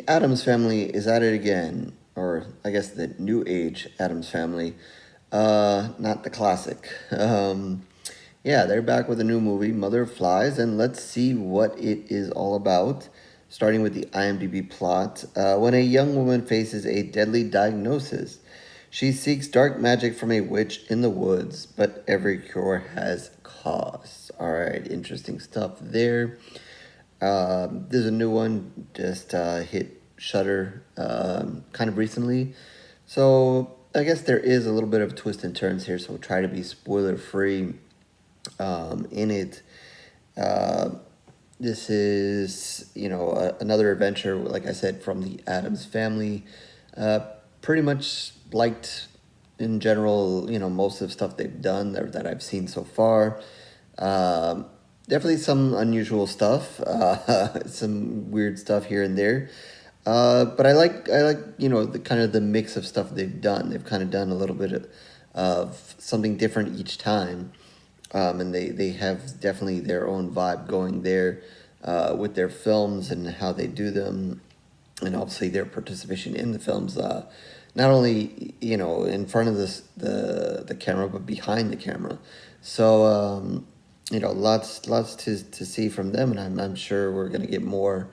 Adams Family is at it again, or I guess the new age Adams Family, not the classic. Yeah, they're back with a new movie, Mother of Flies, and let's see what it is all about. Starting with the IMDb plot, when a young woman faces a deadly diagnosis, she seeks dark magic from a witch in the woods, but every cure has costs. All right, interesting stuff there. There's a new one just hit Shutter kind of recently, so I guess there is a little bit of twist and turns here. So we'll try to be spoiler free in it. Uh, this is another adventure, like I said, from the Adams Family. Uh, Pretty much liked in general, most of the stuff they've done that I've seen so far. Um, Definitely some unusual stuff, some weird stuff here and there. But I like the kind of the mix of stuff they've done. They've kind of done a little bit of something different each time, and they have definitely their own vibe going there with their films and how they do them, and obviously their participation in the films. Not only in front of the camera, but behind the camera. So lots to see from them, and I'm sure we're gonna get more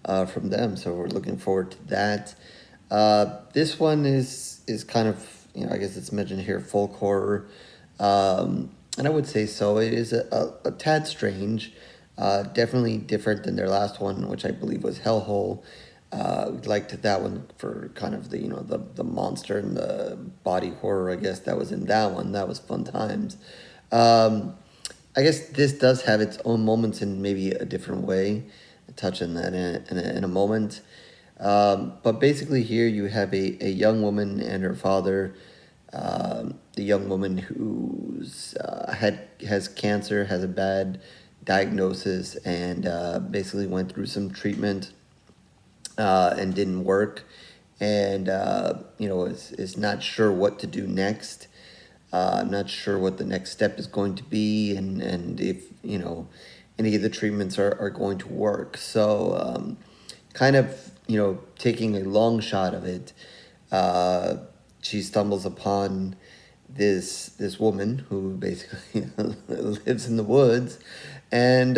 from them. So we're looking forward to that. This one is kind of I guess it's mentioned here, folk horror, and I would say so. It is a tad strange, definitely different than their last one, which I believe was Hellhole. We liked that one for kind of the monster and the body horror. I guess that was in that one. That was fun times. I guess this does have its own moments in maybe a different way. I'll touch on that in a moment. But basically, here you have a young woman and her father. The young woman who's has cancer, has a bad diagnosis, and basically went through some treatment and didn't work, and is not sure what to do next. I'm not sure what the next step is going to be, and if any of the treatments are going to work. So kind of taking a long shot of it, she stumbles upon this woman who basically lives in the woods, and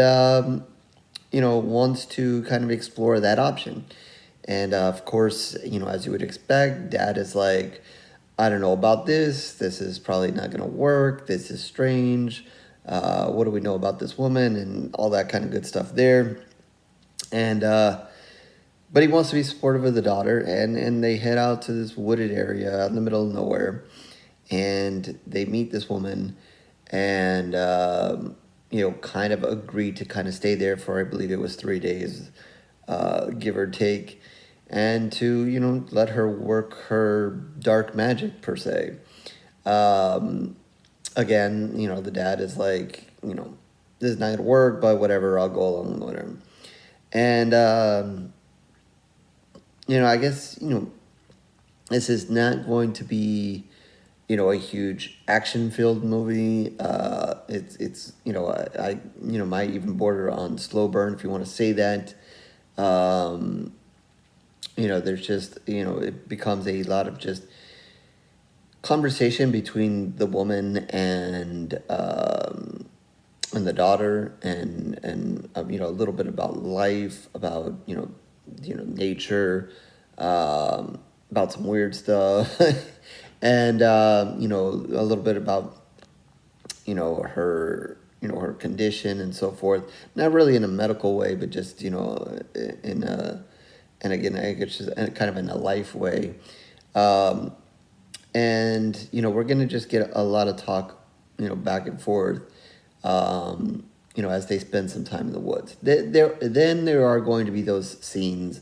wants to kind of explore that option. And of course, as you would expect, dad is like, I don't know about this. This is probably not going to work. This is strange. What do we know about this woman? And all that kind of good stuff there. And, but he wants to be supportive of the daughter. And they head out to this wooded area in the middle of nowhere. And they meet this woman and, kind of agree to kind of stay there for, I believe it was 3 days, give or take, and to let her work her dark magic per se. Again, the dad is like, this is not gonna work, but whatever, I'll go along with whatever. And I guess this is not going to be a huge action-filled movie. It's I might even border on slow burn, if you want to say that. There's just, it becomes a lot of just conversation between the woman and the daughter, and a little bit about life, about nature, about some weird stuff, and a little bit about her her condition and so forth. Not really in a medical way, but just in a, and again, I guess just kind of in a life way. Um, and we're gonna just get a lot of talk, back and forth, as they spend some time in the woods. Then there are going to be those scenes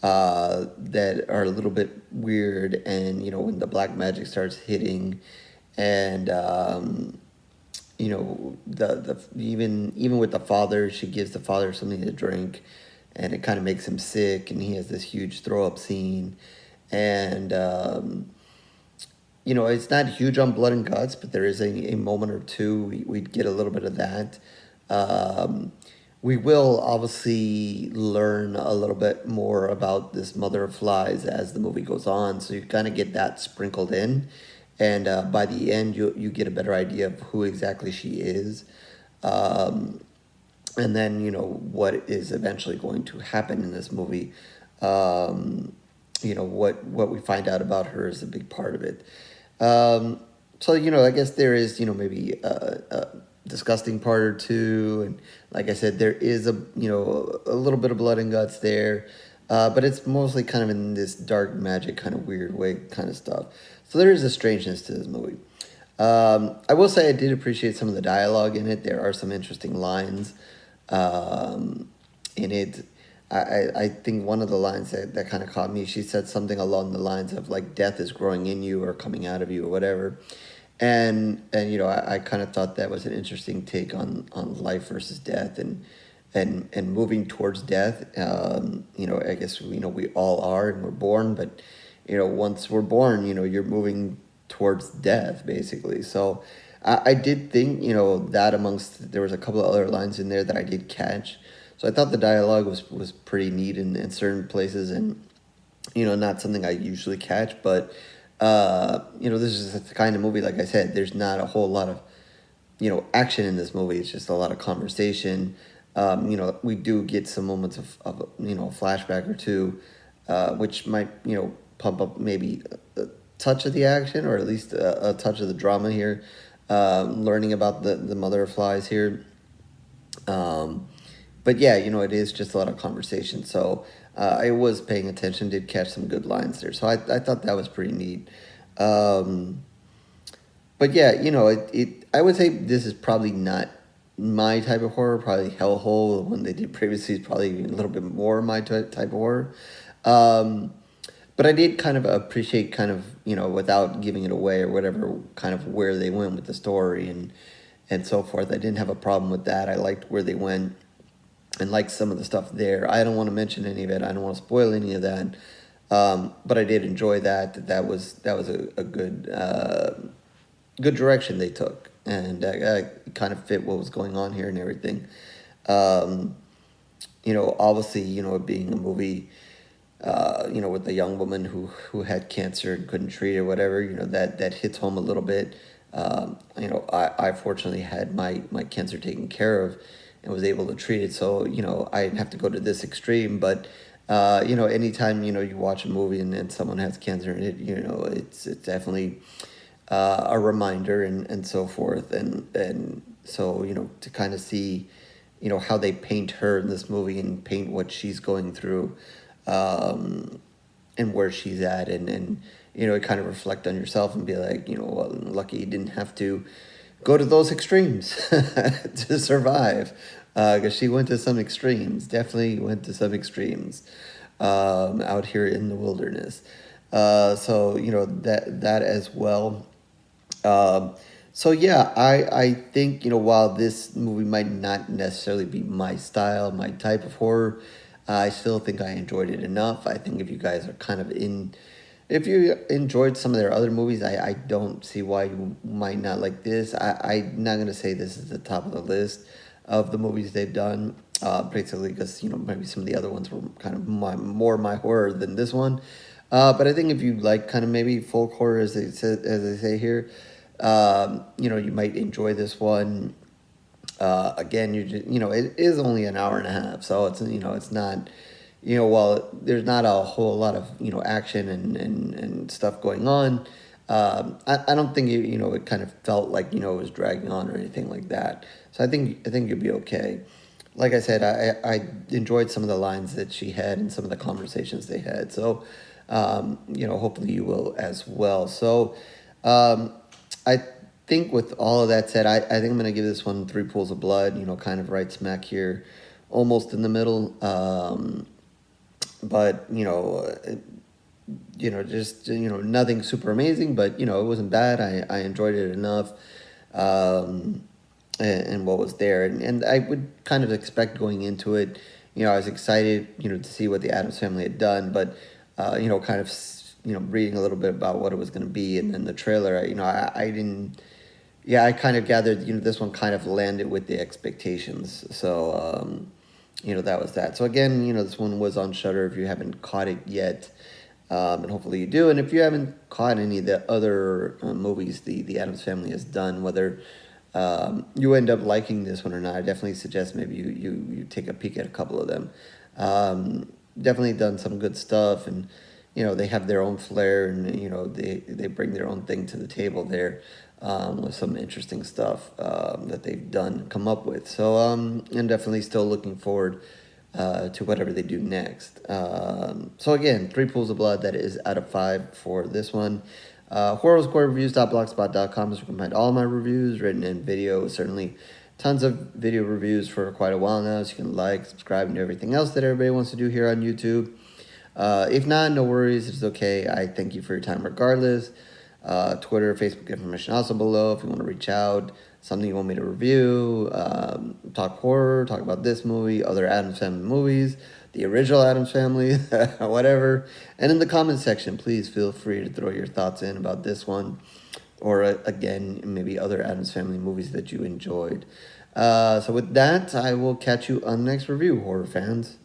that are a little bit weird, and when the black magic starts hitting, and the even with the father, she gives the father something to drink, and it kind of makes him sick, and he has this huge throw up scene, and it's not huge on blood and guts, but there is a moment or two we get a little bit of that. Um, we will obviously learn a little bit more about this mother of flies as the movie goes on. So you kind of get that sprinkled in, and by the end, you get a better idea of who exactly she is, um, and then what is eventually going to happen in this movie. Um, what we find out about her is a big part of it. So I guess there is maybe a disgusting part or two, and like I said, there is a little bit of blood and guts there, but it's mostly kind of in this dark magic kind of weird way kind of stuff. So there is a strangeness to this movie. I will say I did appreciate some of the dialogue in it. There are some interesting lines in it. I think one of the lines that kind of caught me, she said something along the lines of like death is growing in you or coming out of you or whatever. And I kind of thought that was an interesting take on life versus death and moving towards death. I guess we all are and we're born, but once we're born, you're moving towards death basically. So I did think that amongst there was a couple of other lines in there that I did catch. So I thought the dialogue was pretty neat in certain places, and not something I usually catch, but this is the kind of movie, like I said, there's not a whole lot of action in this movie. It's just a lot of conversation. We do get some moments of a flashback or two, which might pump up maybe a touch of the action, or at least a touch of the drama here. Learning about the mother of flies here. But yeah, it is just a lot of conversation. So I was paying attention, did catch some good lines there. So I thought that was pretty neat. Um, but yeah, I would say this is probably not my type of horror. Probably Hellhole, the one they did previously, is probably a little bit more my type of horror. Um, but I did kind of appreciate kind of, without giving it away or whatever, kind of where they went with the story and so forth. I didn't have a problem with that. I liked where they went and like some of the stuff there. I don't want to mention any of it. I don't want to spoil any of that. But I did enjoy that was a good direction they took, and kind of fit what was going on here and everything. Um, Obviously, it being a movie, with a young woman who had cancer and couldn't treat it, or whatever, that hits home a little bit. I fortunately had my cancer taken care of and was able to treat it. So, I didn't have to go to this extreme, but, anytime, you watch a movie and someone has cancer in it, it's definitely a reminder and so forth. And so, to kind of see, how they paint her in this movie and paint what she's going through, and where she's at, and kind of reflect on yourself and be like, well, lucky you didn't have to go to those extremes to survive, because she went to some extremes, definitely went to some extremes, out here in the wilderness. So that as well. um, so yeah, I think while this movie might not necessarily be my style, my type of horror, I still think I enjoyed it enough. I think if you guys are kind of if you enjoyed some of their other movies, I don't see why you might not like this. I'm not gonna say this is the top of the list of the movies they've done, basically because maybe some of the other ones were kind of more my horror than this one. But I think if you like kind of maybe folk horror, as they say here, you might enjoy this one. Again, it is only an hour and a half, so it's not, while there's not a whole lot of action and stuff going on. I don't think it kind of felt like it was dragging on or anything like that. So I think you'll be okay. Like I said, I enjoyed some of the lines that she had and some of the conversations they had. So, hopefully you will as well. So, I think with all of that said, I think I'm going to give this one three pools of blood, kind of right smack here, almost in the middle. But, just, nothing super amazing, but, it wasn't bad. I enjoyed it enough. Um, and what was there. And I would kind of expect going into it, I was excited, to see what the Addams family had done, but, kind of, reading a little bit about what it was going to be. And then the trailer, I didn't, yeah, I kind of gathered, this one kind of landed with the expectations. So, that was that. So again, this one was on Shutter if you haven't caught it yet. And hopefully you do. And if you haven't caught any of the other movies the Addams Family has done, whether you end up liking this one or not, I definitely suggest maybe you take a peek at a couple of them. Definitely done some good stuff, and they have their own flair, and they bring their own thing to the table there, with some interesting stuff that they've come up with. So and definitely still looking forward to whatever they do next. So again, 3 pools of blood. That is out of 5 for this one. HorrorSquareReviews.blogspot.com is where you can find all my reviews, written and video. Certainly tons of video reviews for quite a while now, so you can like, subscribe, and do everything else that everybody wants to do here on YouTube. If not, no worries. It's okay. I thank you for your time regardless. Twitter, Facebook information also below if you want to reach out. Something you want me to review, talk horror, talk about this movie, other Addams Family movies, the original Addams Family, whatever. And in the comment section, please feel free to throw your thoughts in about this one, or again, maybe other Addams Family movies that you enjoyed. So with that, I will catch you on the next review, horror fans.